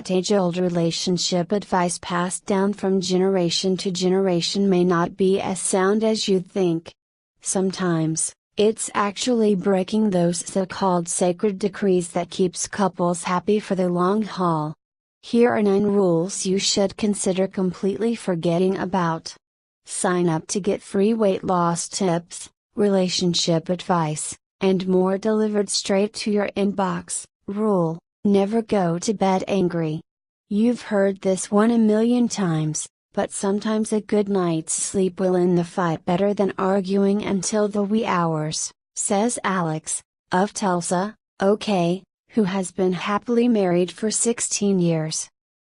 that age-old relationship advice passed down from generation to generation may not be as sound as you'd think. Sometimes, it's actually breaking those so-called sacred decrees that keeps couples happy for the long haul. Here are 9 rules you should consider completely forgetting about. Sign up to get free weight loss tips, relationship advice, and more delivered straight to your inbox. Rule: never go to bed angry. You've heard this one a million times, but sometimes a good night's sleep will end the fight better than arguing until the wee hours, says Alex, of Tulsa, OK, who has been happily married for 16 years.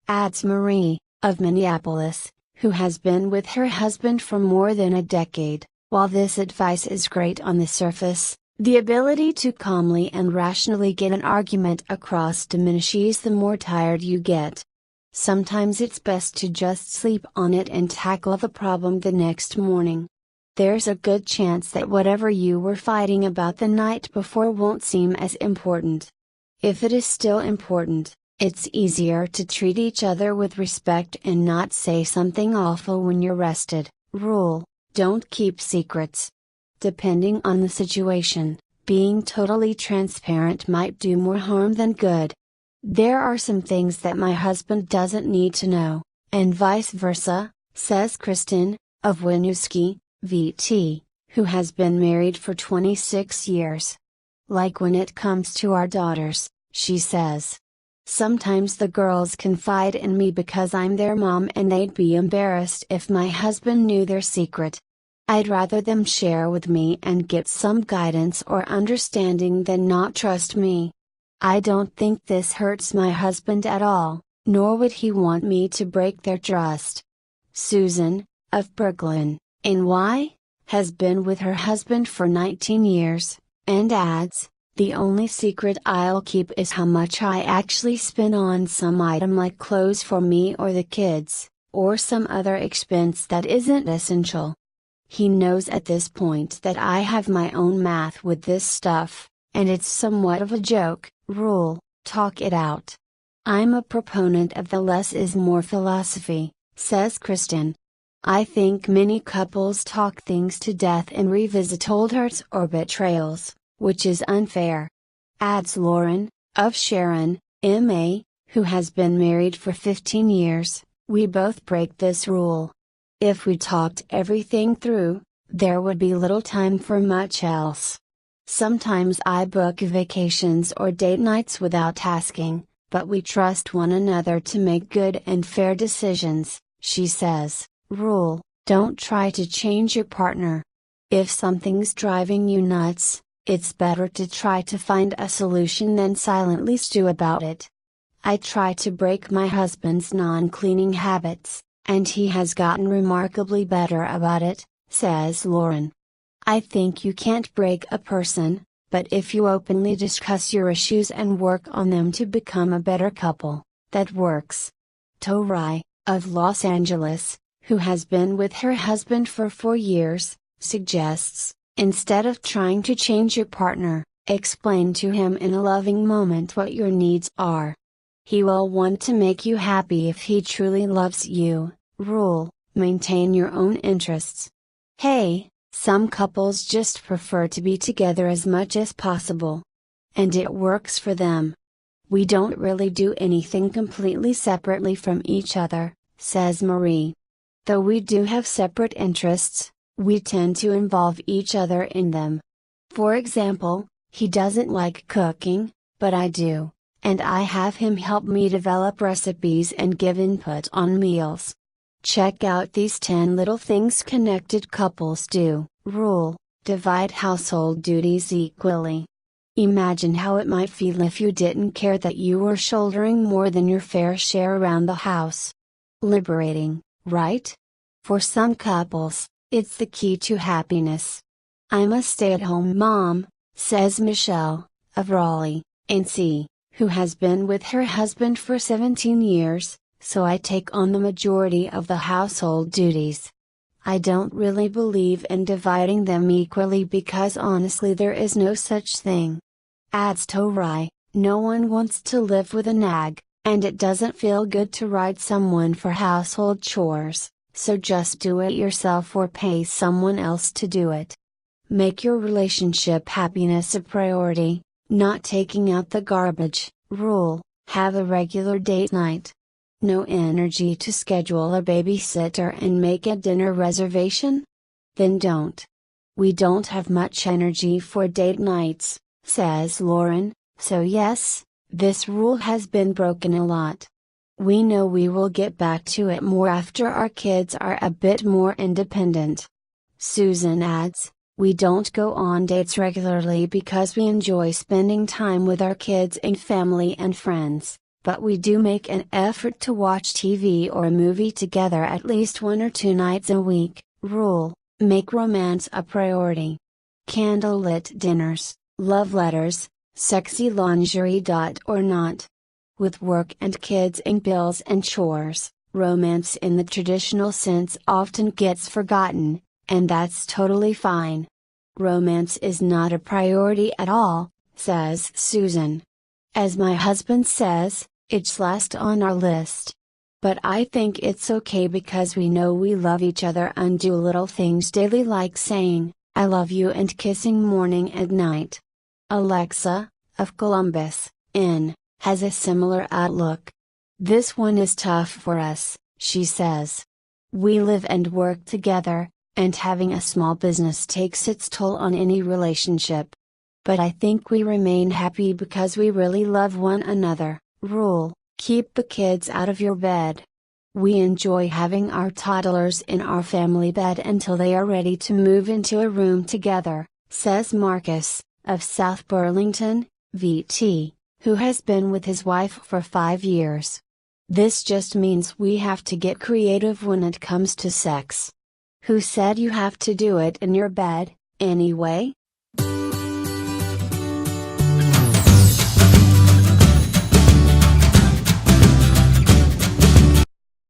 Adds Marie, of Minneapolis, who has been with her husband for more than a decade. While this advice is great on the surface, the ability to calmly and rationally get an argument across diminishes the more tired you get. Sometimes it's best to just sleep on it and tackle the problem the next morning. There's a good chance that whatever you were fighting about the night before won't seem as important. If it is still important, it's easier to treat each other with respect and not say something awful when you're rested. Rule: don't keep secrets. Depending on the situation, being totally transparent might do more harm than good. There are some things that my husband doesn't need to know, and vice versa, says Kristen, of Winooski, VT, who has been married for 26 years. Like when it comes to our daughters, she says. Sometimes the girls confide in me because I'm their mom and they'd be embarrassed if my husband knew their secret. I'd rather them share with me and get some guidance or understanding than not trust me. I don't think this hurts my husband at all, nor would he want me to break their trust. Susan, of Brooklyn, NY, has been with her husband for 19 years, and adds, the only secret I'll keep is how much I actually spend on some item like clothes for me or the kids, or some other expense that isn't essential. He knows at this point that I have my own math with this stuff, and it's somewhat of a joke. Rule: talk it out. I'm a proponent of the less is more philosophy, says Kristen. I think many couples talk things to death and revisit old hurts or betrayals, which is unfair. Adds Lauren, of Sharon, MA, who has been married for 15 years. We both break this rule. If we talked everything through, there would be little time for much else. Sometimes I book vacations or date nights without asking, but we trust one another to make good and fair decisions, she says. Rule: don't try to change your partner. If something's driving you nuts, it's better to try to find a solution than silently stew about it. I try to break my husband's non-cleaning habits, and he has gotten remarkably better about it, says Lauren. I think you can't break a person, but if you openly discuss your issues and work on them to become a better couple, that works. Torai, of Los Angeles, who has been with her husband for 4 years, suggests, instead of trying to change your partner, explain to him in a loving moment what your needs are. He will want to make you happy if he truly loves you. Rule: maintain your own interests. Hey, some couples just prefer to be together as much as possible. And it works for them. We don't really do anything completely separately from each other, says Marie. Though we do have separate interests, we tend to involve each other in them. For example, he doesn't like cooking, but I do, and I have him help me develop recipes and give input on meals. Check out these 10 little things connected couples do. Rule: divide household duties equally. Imagine how it might feel if you didn't care that you were shouldering more than your fair share around the house. Liberating, right? For some couples, it's the key to happiness. I'm a stay-at-home mom, says Michelle, of Raleigh, NC, who has been with her husband for 17 years, so I take on the majority of the household duties. I don't really believe in dividing them equally because honestly there is no such thing. Adds Torai, no one wants to live with a nag, And it doesn't feel good to ride someone for household chores, so just do it yourself or pay someone else to do it. Make your relationship happiness a priority, not taking out the garbage. Rule: have a regular date night. No energy to schedule a babysitter and make a dinner reservation? Then don't. We don't have much energy for date nights, says Lauren, so yes, this rule has been broken a lot. We know we will get back to it more after our kids are a bit more independent. Susan adds, we don't go on dates regularly because we enjoy spending time with our kids and family and friends, but we do make an effort to watch TV or a movie together at least 1 or 2 nights a week. Rule: make romance a priority. Candlelit dinners, love letters, sexy lingerie. Or not. With work and kids and bills and chores, romance in the traditional sense often gets forgotten, and that's totally fine. Romance is not a priority at all, says Susan. As my husband says, it's last on our list. But I think it's okay because we know we love each other and do little things daily like saying, I love you and kissing morning and night. Alexa, of Columbus, N, has a similar outlook. This one is tough for us, she says. We live and work together, and having a small business takes its toll on any relationship. But I think we remain happy because we really love one another. Rule: keep the kids out of your bed. We enjoy having our toddlers in our family bed until they are ready to move into a room together, says Marcus, of South Burlington, VT, who has been with his wife for 5 years. This just means we have to get creative when it comes to sex. Who said you have to do it in your bed, anyway?